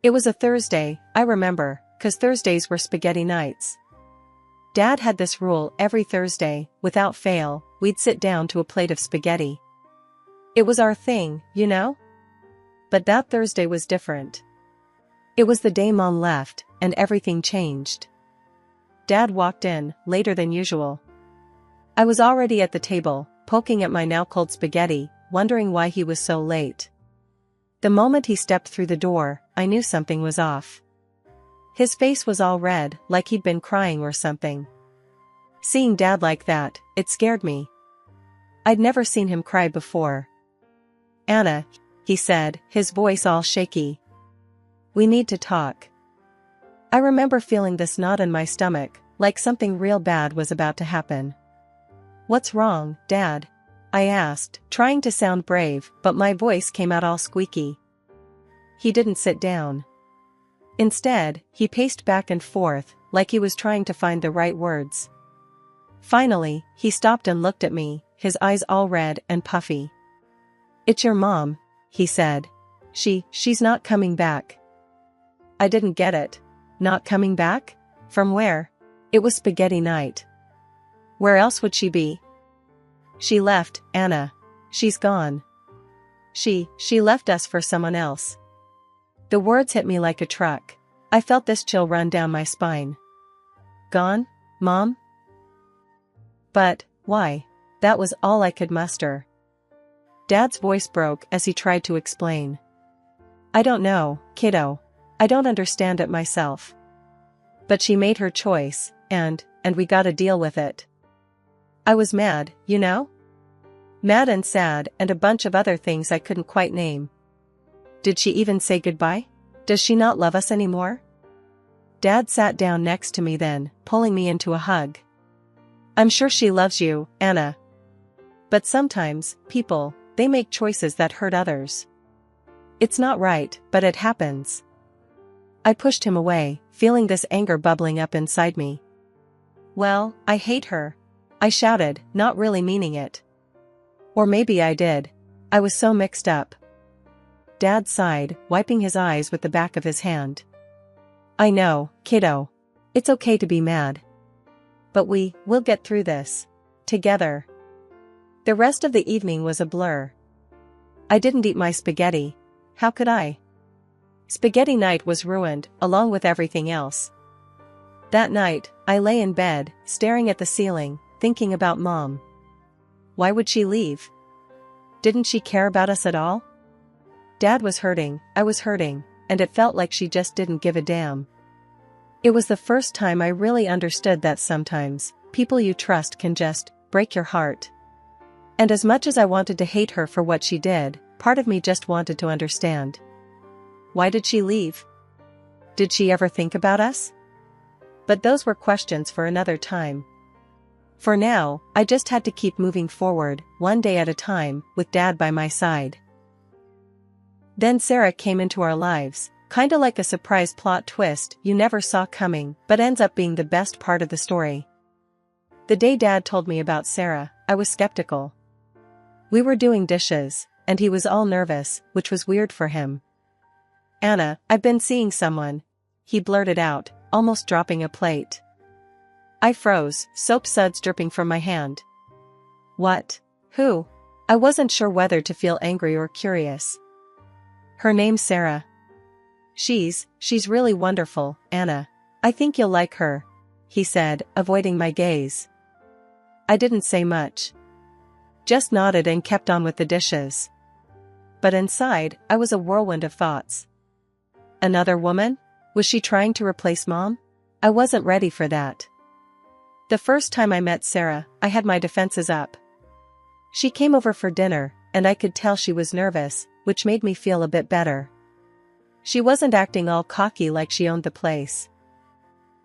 It was a Thursday, I remember, 'cause Thursdays were spaghetti nights. Dad had this rule: every Thursday, without fail, we'd sit down to a plate of spaghetti. It was our thing, you know? But that Thursday was different. It was the day Mom left, and everything changed. Dad walked in, later than usual. I was already at the table, poking at my now cold spaghetti, wondering why he was so late. The moment he stepped through the door, I knew something was off. His face was all red, like he'd been crying or something. Seeing Dad like that, it scared me. I'd never seen him cry before. "Anna," he said, his voice all shaky. "We need to talk." I remember feeling this knot in my stomach, like something real bad was about to happen. "What's wrong, Dad?" I asked, trying to sound brave, but my voice came out all squeaky. He didn't sit down. Instead, he paced back and forth, like he was trying to find the right words. Finally, he stopped and looked at me, his eyes all red and puffy. "It's your mom," he said. She's not coming back." I didn't get it. Not coming back? From where? It was spaghetti night. Where else would she be? "She left, Anna. She's gone. She left us for someone else." The words hit me like a truck. I felt this chill run down my spine. "Gone, Mom?" But, why? That was all I could muster. Dad's voice broke as he tried to explain. "I don't know, kiddo. I don't understand it myself. But she made her choice, and we gotta deal with it." I was mad, you know? Mad and sad and a bunch of other things I couldn't quite name. Did she even say goodbye? Does she not love us anymore? Dad sat down next to me then, pulling me into a hug. "I'm sure she loves you, Anna. But sometimes, people, they make choices that hurt others. It's not right, but it happens." I pushed him away, feeling this anger bubbling up inside me. "Well, I hate her," I shouted, not really meaning it. Or maybe I did. I was so mixed up. Dad sighed, wiping his eyes with the back of his hand. "I know, kiddo. It's okay to be mad. But we'll get through this. Together." The rest of the evening was a blur. I didn't eat my spaghetti. How could I? Spaghetti night was ruined, along with everything else. That night, I lay in bed, staring at the ceiling, thinking about Mom. Why would she leave? Didn't she care about us at all? Dad was hurting, I was hurting, and it felt like she just didn't give a damn. It was the first time I really understood that sometimes, people you trust can just break your heart. And as much as I wanted to hate her for what she did, part of me just wanted to understand. Why did she leave? Did she ever think about us? But those were questions for another time. For now, I just had to keep moving forward, one day at a time, with Dad by my side. Then Sarah came into our lives, kinda like a surprise plot twist you never saw coming, but ends up being the best part of the story. The day Dad told me about Sarah, I was skeptical. We were doing dishes, and he was all nervous, which was weird for him. "Anna, I've been seeing someone," he blurted out, almost dropping a plate. I froze, soap suds dripping from my hand. "What? Who?" I wasn't sure whether to feel angry or curious. "Her name's Sarah. She's really wonderful, Anna. I think you'll like her," he said, avoiding my gaze. I didn't say much. Just nodded and kept on with the dishes. But inside, I was a whirlwind of thoughts. Another woman? Was she trying to replace Mom? I wasn't ready for that. The first time I met Sarah, I had my defenses up. She came over for dinner, and I could tell she was nervous, which made me feel a bit better. She wasn't acting all cocky like she owned the place.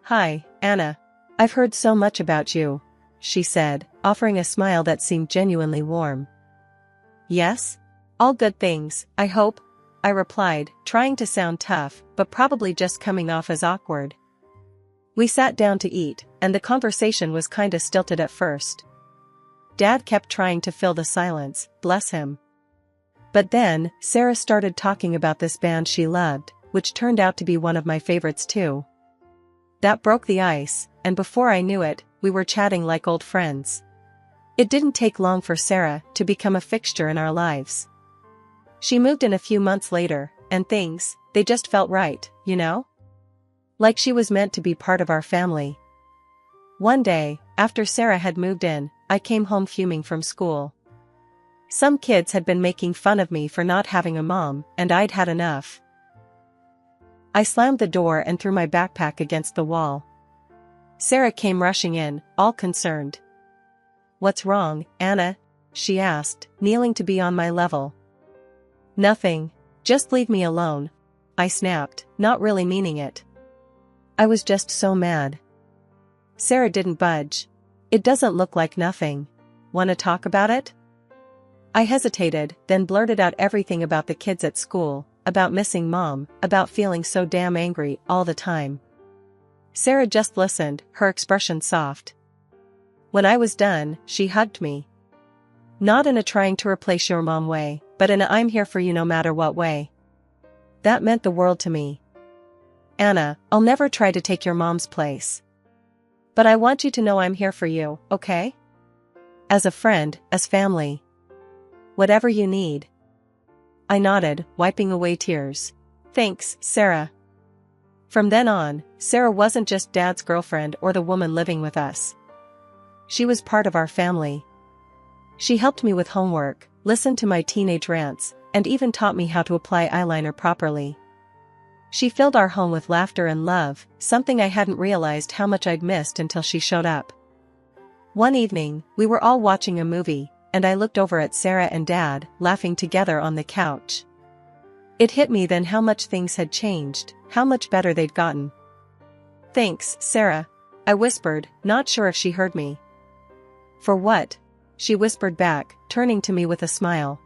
"Hi, Anna. I've heard so much about you," she said, offering a smile that seemed genuinely warm. "Yes? All good things, I hope," I replied, trying to sound tough, but probably just coming off as awkward. We sat down to eat, and the conversation was kinda stilted at first. Dad kept trying to fill the silence, bless him. But then, Sarah started talking about this band she loved, which turned out to be one of my favorites too. That broke the ice, and before I knew it, we were chatting like old friends. It didn't take long for Sarah to become a fixture in our lives. She moved in a few months later, and things, they just felt right, you know? Like she was meant to be part of our family. One day, after Sarah had moved in, I came home fuming from school. Some kids had been making fun of me for not having a mom, and I'd had enough. I slammed the door and threw my backpack against the wall. Sarah came rushing in, all concerned. "What's wrong, Anna?" she asked, kneeling to be on my level. "Nothing. Just leave me alone," I snapped, not really meaning it. I was just so mad. Sarah didn't budge. "It doesn't look like nothing. Wanna talk about it?" I hesitated, then blurted out everything about the kids at school, about missing mom, about feeling so damn angry all the time. Sarah just listened, her expression soft. When I was done, she hugged me. Not in a trying to replace your mom way, but in a I'm here for you no matter what way. That meant the world to me. "Anna, I'll never try to take your mom's place. But I want you to know I'm here for you, okay? As a friend, as family. Whatever you need." I nodded, wiping away tears. "Thanks, Sarah." From then on, Sarah wasn't just Dad's girlfriend or the woman living with us. She was part of our family. She helped me with homework, listened to my teenage rants, and even taught me how to apply eyeliner properly. She filled our home with laughter and love, something I hadn't realized how much I'd missed until she showed up. One evening, we were all watching a movie, and I looked over at Sarah and Dad, laughing together on the couch. It hit me then how much things had changed, how much better they'd gotten. "Thanks, Sarah," I whispered, not sure if she heard me. "For what?" she whispered back, turning to me with a smile.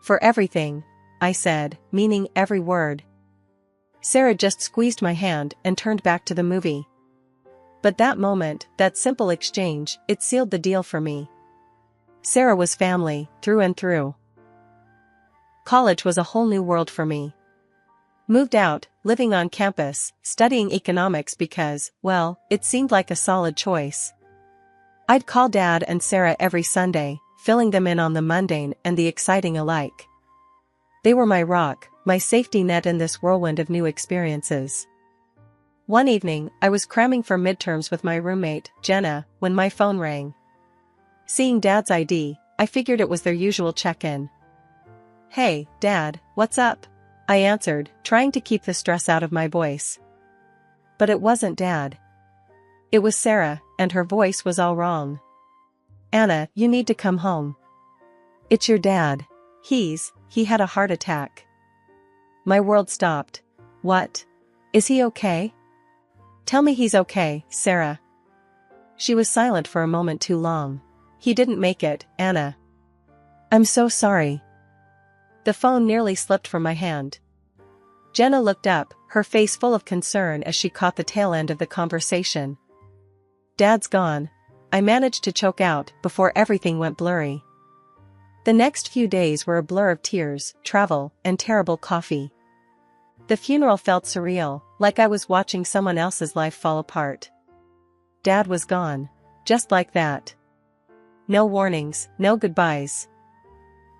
"For everything," I said, meaning every word. Sarah just squeezed my hand and turned back to the movie. But that moment, that simple exchange, it sealed the deal for me. Sarah was family, through and through. College was a whole new world for me. Moved out, living on campus, studying economics because, well, it seemed like a solid choice. I'd call Dad and Sarah every Sunday, filling them in on the mundane and the exciting alike. They were my rock, my safety net in this whirlwind of new experiences. One evening, I was cramming for midterms with my roommate, Jenna, when my phone rang. Seeing Dad's ID, I figured it was their usual check-in. "Hey, Dad, what's up?" I answered, trying to keep the stress out of my voice. But it wasn't Dad. It was Sarah, and her voice was all wrong. "Anna, you need to come home. It's your dad. He had a heart attack." My world stopped. "What? Is he okay? Tell me he's okay, Sarah." She was silent for a moment too long. "He didn't make it, Anna." "I'm so sorry." The phone nearly slipped from my hand. Jenna looked up, her face full of concern as she caught the tail end of the conversation. "Dad's gone," I managed to choke out before everything went blurry. The next few days were a blur of tears, travel, and terrible coffee. The funeral felt surreal, like I was watching someone else's life fall apart. Dad was gone. Just like that. No warnings, no goodbyes.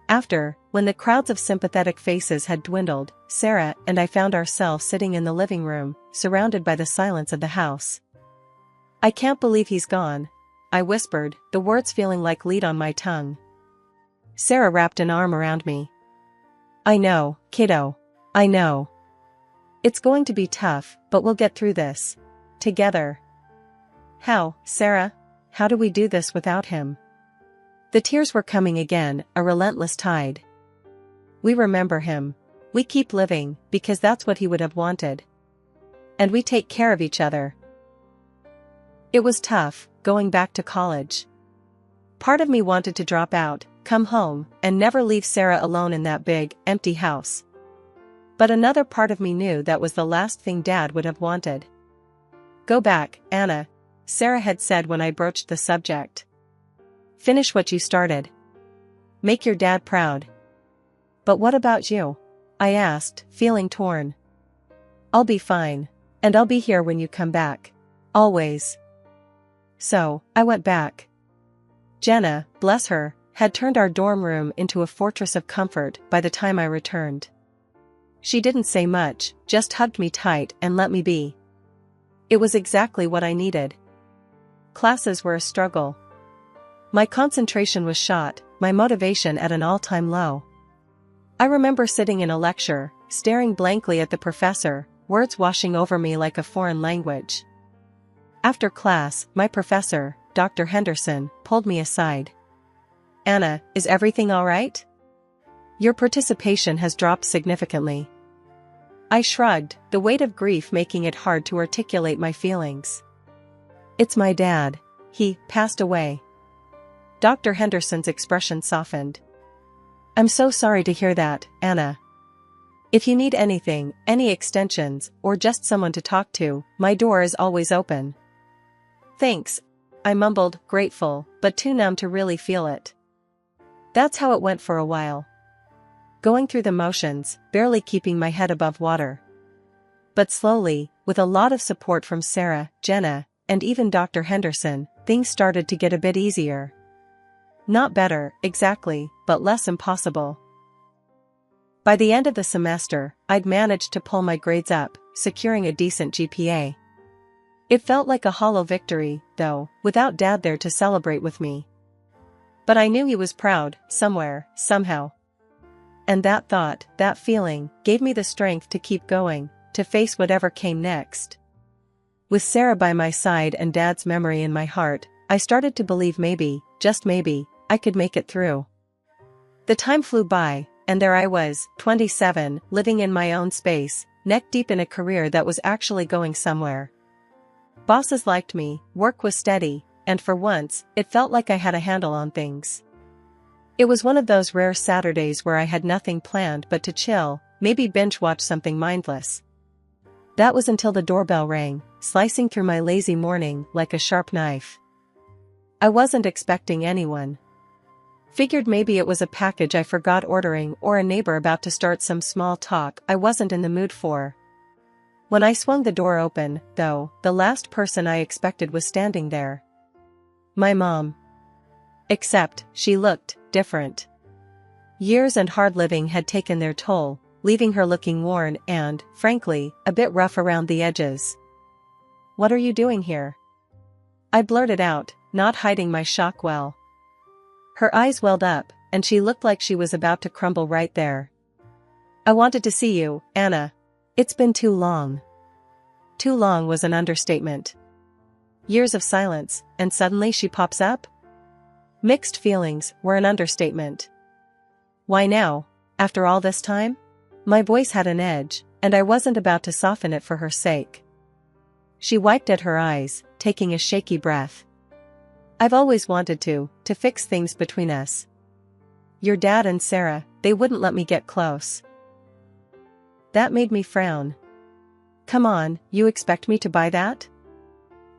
After, when the crowds of sympathetic faces had dwindled, Sarah and I found ourselves sitting in the living room, surrounded by the silence of the house. "I can't believe he's gone," I whispered, the words feeling like lead on my tongue. Sarah wrapped an arm around me. "I know, kiddo. I know. It's going to be tough, but we'll get through this. Together." "How, Sarah? How do we do this without him?" The tears were coming again, a relentless tide. "We remember him. We keep living, because that's what he would have wanted. And we take care of each other." It was tough, going back to college. Part of me wanted to drop out, come home, and never leave Sarah alone in that big, empty house. But another part of me knew that was the last thing Dad would have wanted. "Go back, Anna," Sarah had said when I broached the subject. "Finish what you started. Make your dad proud." "But what about you?" I asked, feeling torn. I'll be fine. And I'll be here when you come back. Always. So, I went back. Jenna, bless her, had turned our dorm room into a fortress of comfort by the time I returned. She didn't say much, just hugged me tight and let me be. It was exactly what I needed. Classes were a struggle. My concentration was shot, my motivation at an all-time low. I remember sitting in a lecture, staring blankly at the professor, words washing over me like a foreign language. After class, my professor, Dr. Henderson, pulled me aside. "Anna, is everything all right? Your participation has dropped significantly." I shrugged, the weight of grief making it hard to articulate my feelings. "It's my dad. He passed away." Dr. Henderson's expression softened. "I'm so sorry to hear that, Anna. If you need anything, any extensions, or just someone to talk to, my door is always open." "Thanks," I mumbled, grateful, but too numb to really feel it. That's how it went for a while. Going through the motions, barely keeping my head above water. But slowly, with a lot of support from Sarah, Jenna, and even Dr. Henderson, things started to get a bit easier. Not better, exactly, but less impossible. By the end of the semester, I'd managed to pull my grades up, securing a decent GPA. It felt like a hollow victory, though, without Dad there to celebrate with me. But I knew he was proud, somewhere, somehow. And that thought, that feeling, gave me the strength to keep going, to face whatever came next. With Sarah by my side and Dad's memory in my heart, I started to believe maybe, just maybe, I could make it through. The time flew by, and there I was, 27, living in my own space, neck deep in a career that was actually going somewhere. Bosses liked me, work was steady, and for once, it felt like I had a handle on things. It was one of those rare Saturdays where I had nothing planned but to chill, maybe binge-watch something mindless. That was until the doorbell rang, slicing through my lazy morning like a sharp knife. I wasn't expecting anyone. Figured maybe it was a package I forgot ordering or a neighbor about to start some small talk I wasn't in the mood for. When I swung the door open, though, the last person I expected was standing there. My mom. Except, she looked different. Years and hard living had taken their toll, leaving her looking worn and, frankly, a bit rough around the edges. "What are you doing here?" I blurted out, not hiding my shock well. Her eyes welled up, and she looked like she was about to crumble right there. "I wanted to see you, Anna. It's been too long." Too long was an understatement. Years of silence, and suddenly she pops up? Mixed feelings were an understatement. Why now, after all this time? My voice had an edge, and I wasn't about to soften it for her sake. She wiped at her eyes, taking a shaky breath. "I've always wanted to fix things between us. Your dad and Sarah, they wouldn't let me get close." That made me frown. "Come on, you expect me to buy that?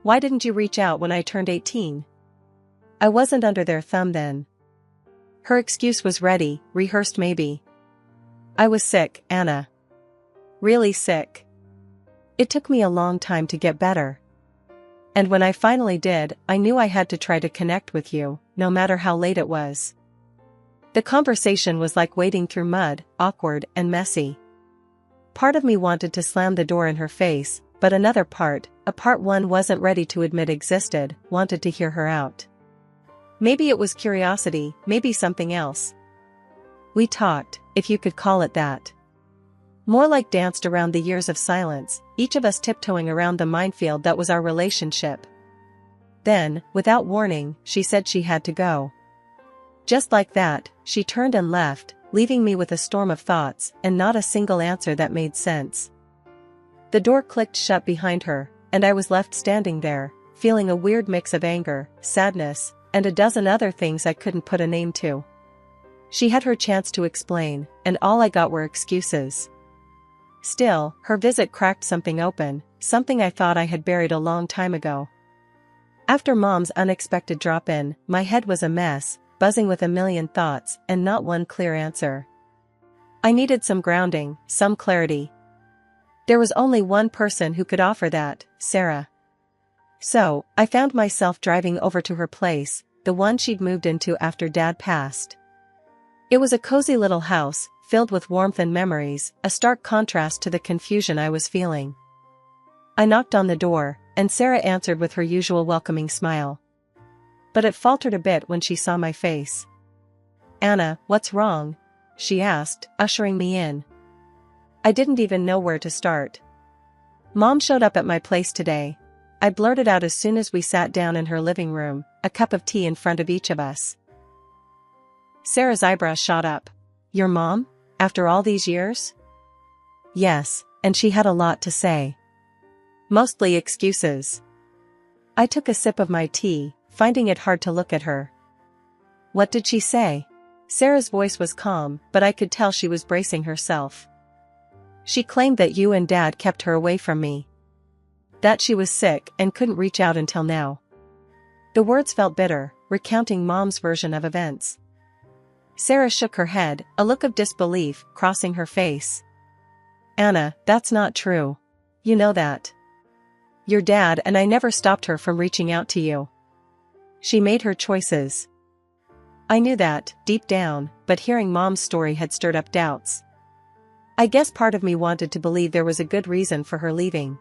Why didn't you reach out when I turned 18? I wasn't under their thumb then." Her excuse was ready, rehearsed maybe. "I was sick, Anna. Really sick. It took me a long time to get better. And when I finally did, I knew I had to try to connect with you, no matter how late it was." The conversation was like wading through mud, awkward and messy. Part of me wanted to slam the door in her face, but another part, a part one wasn't ready to admit existed, wanted to hear her out. Maybe it was curiosity, maybe something else. We talked, if you could call it that. More like danced around the years of silence, each of us tiptoeing around the minefield that was our relationship. Then, without warning, she said she had to go. Just like that, she turned and left, leaving me with a storm of thoughts and not a single answer that made sense. The door clicked shut behind her, and I was left standing there, feeling a weird mix of anger, sadness, and a dozen other things I couldn't put a name to. She had her chance to explain, and all I got were excuses. Still, her visit cracked something open, something I thought I had buried a long time ago. After Mom's unexpected drop-in, my head was a mess, buzzing with a million thoughts and not one clear answer. I needed some grounding, some clarity. There was only one person who could offer that, Sarah. So, I found myself driving over to her place, the one she'd moved into after Dad passed. It was a cozy little house, filled with warmth and memories, a stark contrast to the confusion I was feeling. I knocked on the door, and Sarah answered with her usual welcoming smile. But it faltered a bit when she saw my face. "Anna, what's wrong?" she asked, ushering me in. I didn't even know where to start. "Mom showed up at my place today," I blurted out as soon as we sat down in her living room, a cup of tea in front of each of us. Sarah's eyebrows shot up. "Your mom? After all these years?" "Yes, and she had a lot to say. Mostly excuses." I took a sip of my tea, finding it hard to look at her. "What did she say?" Sarah's voice was calm, but I could tell she was bracing herself. "She claimed that you and Dad kept her away from me. That she was sick and couldn't reach out until now." The words felt bitter, recounting Mom's version of events. Sarah shook her head, a look of disbelief crossing her face. "Anna, that's not true. You know that. Your dad and I never stopped her from reaching out to you. She made her choices." I knew that, deep down, but hearing Mom's story had stirred up doubts. I guess part of me wanted to believe there was a good reason for her leaving.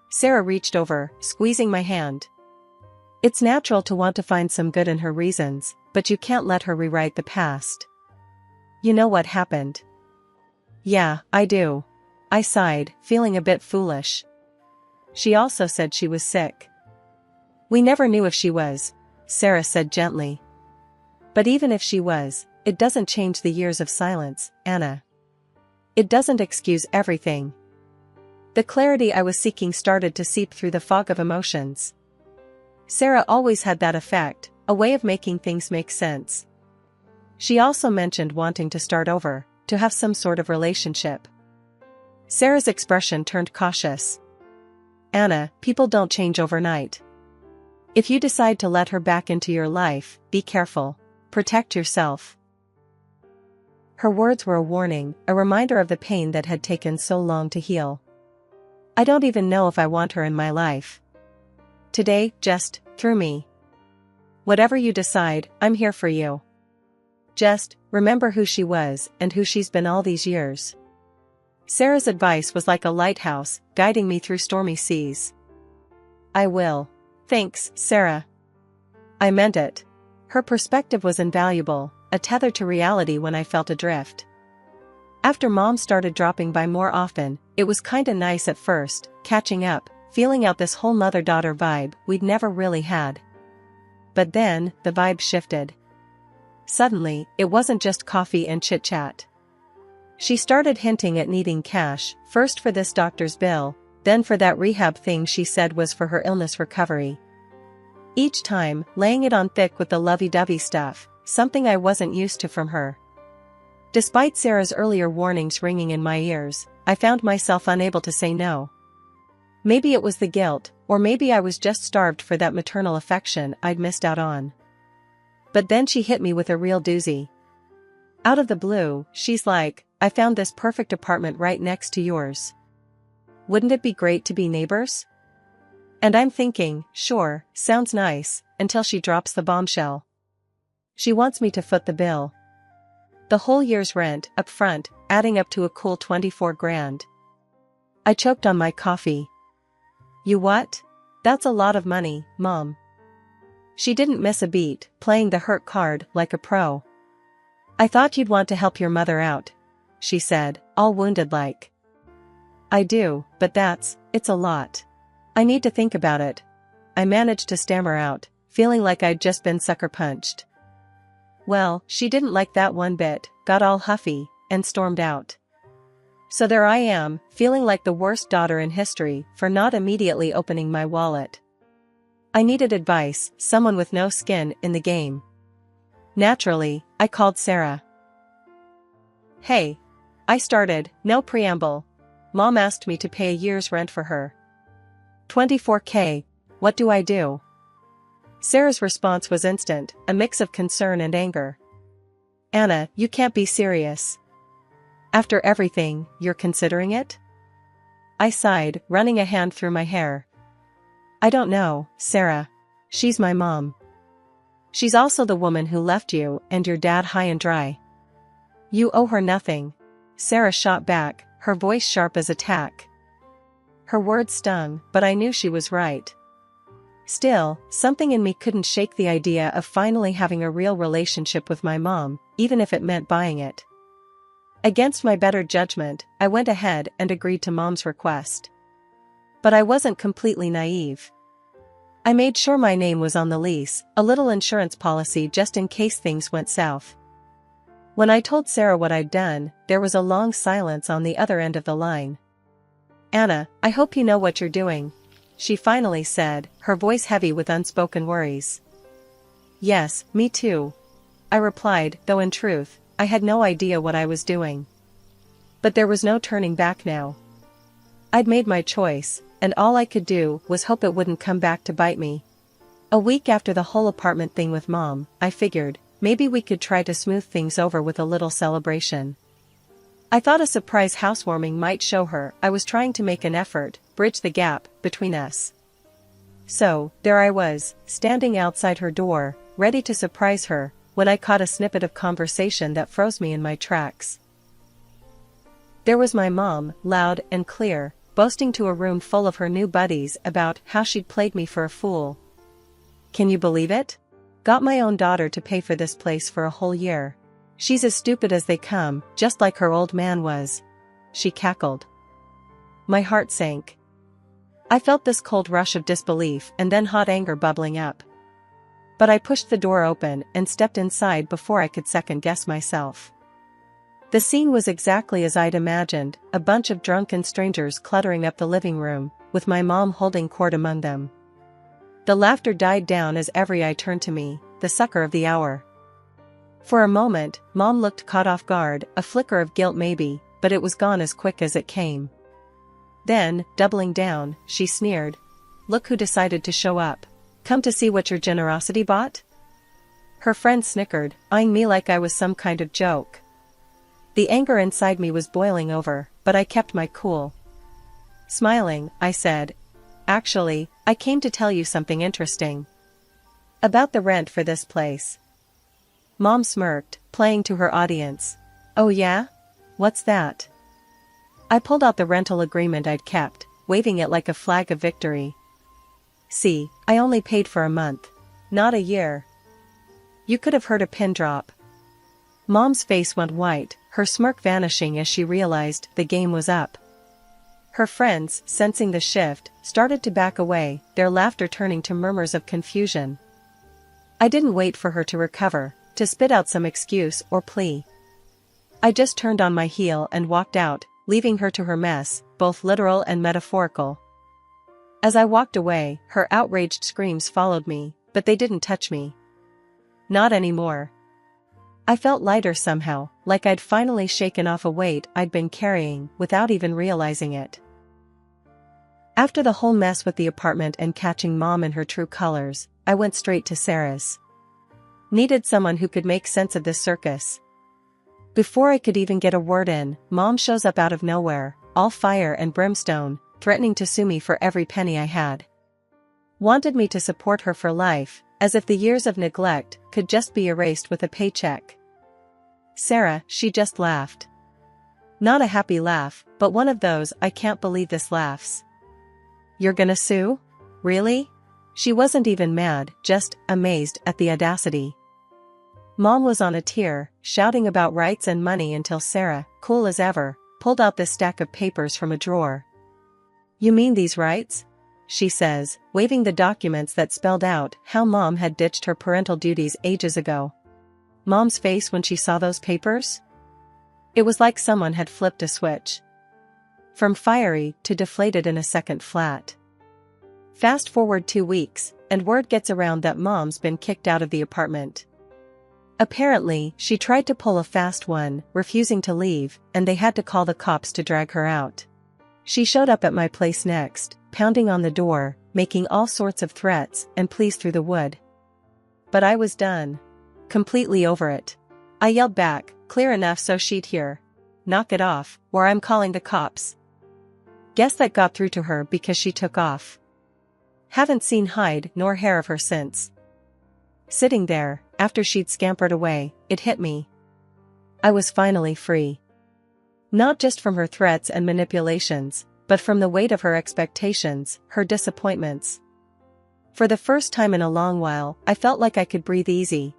Sarah reached over, squeezing my hand. "It's natural to want to find some good in her reasons, but you can't let her rewrite the past. You know what happened." "Yeah, I do." I sighed, feeling a bit foolish. "She also said she was sick." "We never knew if she was," Sarah said gently. "But even if she was, it doesn't change the years of silence, Anna. It doesn't excuse everything." The clarity I was seeking started to seep through the fog of emotions. Sarah always had that effect, a way of making things make sense. She also mentioned wanting to start over, to have some sort of relationship. Sarah's expression turned cautious. "Anna, people don't change overnight. If you decide to let her back into your life, be careful. Protect yourself." Her words were a warning, a reminder of the pain that had taken so long to heal. I don't even know if I want her in my life. Today, just, through me. Whatever you decide, I'm here for you. Just, remember who she was, and who she's been all these years. Sarah's advice was like a lighthouse, guiding me through stormy seas. "I will." "Thanks, Sarah." I meant it. Her perspective was invaluable, a tether to reality when I felt adrift. After Mom started dropping by more often, it was kinda nice at first, catching up, feeling out this whole mother-daughter vibe we'd never really had. But then, the vibe shifted. Suddenly, it wasn't just coffee and chit-chat. She started hinting at needing cash, first for this doctor's bill, then for that rehab thing she said was for her illness recovery. Each time, laying it on thick with the lovey-dovey stuff, something I wasn't used to from her. Despite Sarah's earlier warnings ringing in my ears, I found myself unable to say no. Maybe it was the guilt, or maybe I was just starved for that maternal affection I'd missed out on. But then she hit me with a real doozy. Out of the blue, she's like, "I found this perfect apartment right next to yours. Wouldn't it be great to be neighbors?" And I'm thinking, sure, sounds nice, until she drops the bombshell. She wants me to foot the bill. The whole year's rent, up front, adding up to a cool 24 grand. I choked on my coffee. "You what? That's a lot of money, Mom." She didn't miss a beat, playing the hurt card like a pro. "I thought you'd want to help your mother out," she said, all wounded-like. "I do, but it's a lot. I need to think about it." I managed to stammer out, feeling like I'd just been sucker-punched. Well, she didn't like that one bit, got all huffy, and stormed out. So there I am, feeling like the worst daughter in history for not immediately opening my wallet. I needed advice, someone with no skin in the game. Naturally, I called Sarah. "Hey." I started, no preamble. "Mom asked me to pay a year's rent for her. 24K, what do I do?" Sarah's response was instant, a mix of concern and anger. "Anna, you can't be serious. After everything, you're considering it?" I sighed, running a hand through my hair. I don't know, Sarah. She's my mom. She's also the woman who left you and your dad high and dry. You owe her nothing. Sarah shot back, her voice sharp as a tack. Her words stung, but I knew she was right. Still, something in me couldn't shake the idea of finally having a real relationship with my mom, even if it meant buying it. Against my better judgment, I went ahead and agreed to Mom's request. But I wasn't completely naive. I made sure my name was on the lease, a little insurance policy just in case things went south. When I told Sarah what I'd done, there was a long silence on the other end of the line. Anna, I hope you know what you're doing, she finally said, her voice heavy with unspoken worries. Yes, me too, I replied, though in truth, I had no idea what I was doing. But there was no turning back now. I'd made my choice, and all I could do was hope it wouldn't come back to bite me. A week after the whole apartment thing with Mom, I figured, maybe we could try to smooth things over with a little celebration. I thought a surprise housewarming might show her I was trying to make an effort, bridge the gap between us. So, there I was, standing outside her door, ready to surprise her, when I caught a snippet of conversation that froze me in my tracks. There was my mom, loud and clear, boasting to a room full of her new buddies about how she'd played me for a fool. Can you believe it? Got my own daughter to pay for this place for a whole year. She's as stupid as they come, just like her old man was. She cackled. My heart sank. I felt this cold rush of disbelief and then hot anger bubbling up. But I pushed the door open and stepped inside before I could second-guess myself. The scene was exactly as I'd imagined, a bunch of drunken strangers cluttering up the living room, with my mom holding court among them. The laughter died down as every eye turned to me, the sucker of the hour. For a moment, Mom looked caught off guard, a flicker of guilt maybe, but it was gone as quick as it came. Then, doubling down, she sneered. Look who decided to show up. Come to see what your generosity bought? Her friend snickered, eyeing me like I was some kind of joke. The anger inside me was boiling over, but I kept my cool. Smiling, I said, actually, I came to tell you something interesting. About the rent for this place. Mom smirked, playing to her audience. Oh yeah? What's that? I pulled out the rental agreement I'd kept, waving it like a flag of victory. See, I only paid for a month. Not a year. You could have heard a pin drop. Mom's face went white, her smirk vanishing as she realized the game was up. Her friends, sensing the shift, started to back away, their laughter turning to murmurs of confusion. I didn't wait for her to recover, to spit out some excuse or plea. I just turned on my heel and walked out, leaving her to her mess, both literal and metaphorical. As I walked away, her outraged screams followed me, but they didn't touch me. Not anymore. I felt lighter somehow, like I'd finally shaken off a weight I'd been carrying without even realizing it. After the whole mess with the apartment and catching Mom in her true colors, I went straight to Sarah's. Needed someone who could make sense of this circus. Before I could even get a word in, Mom shows up out of nowhere, all fire and brimstone, threatening to sue me for every penny I had. Wanted me to support her for life, as if the years of neglect could just be erased with a paycheck. Sarah, she just laughed. Not a happy laugh, but one of those I can't believe this laughs. You're gonna sue? Really? She wasn't even mad, just amazed at the audacity. Mom was on a tear, shouting about rights and money until Sarah, cool as ever, pulled out this stack of papers from a drawer. You mean these rights? She says, waving the documents that spelled out how Mom had ditched her parental duties ages ago. Mom's face when she saw those papers? It was like someone had flipped a switch. From fiery to deflated in a second flat. Fast forward 2 weeks, and word gets around that Mom's been kicked out of the apartment. Apparently, she tried to pull a fast one, refusing to leave, and they had to call the cops to drag her out. She showed up at my place next, pounding on the door, making all sorts of threats and pleas through the wood. But I was done. Completely over it. I yelled back, clear enough so she'd hear. Knock it off, or I'm calling the cops. Guess that got through to her because she took off. Haven't seen hide nor hair of her since. Sitting there, after she'd scampered away, it hit me. I was finally free. Not just from her threats and manipulations, but from the weight of her expectations, her disappointments. For the first time in a long while, I felt like I could breathe easy,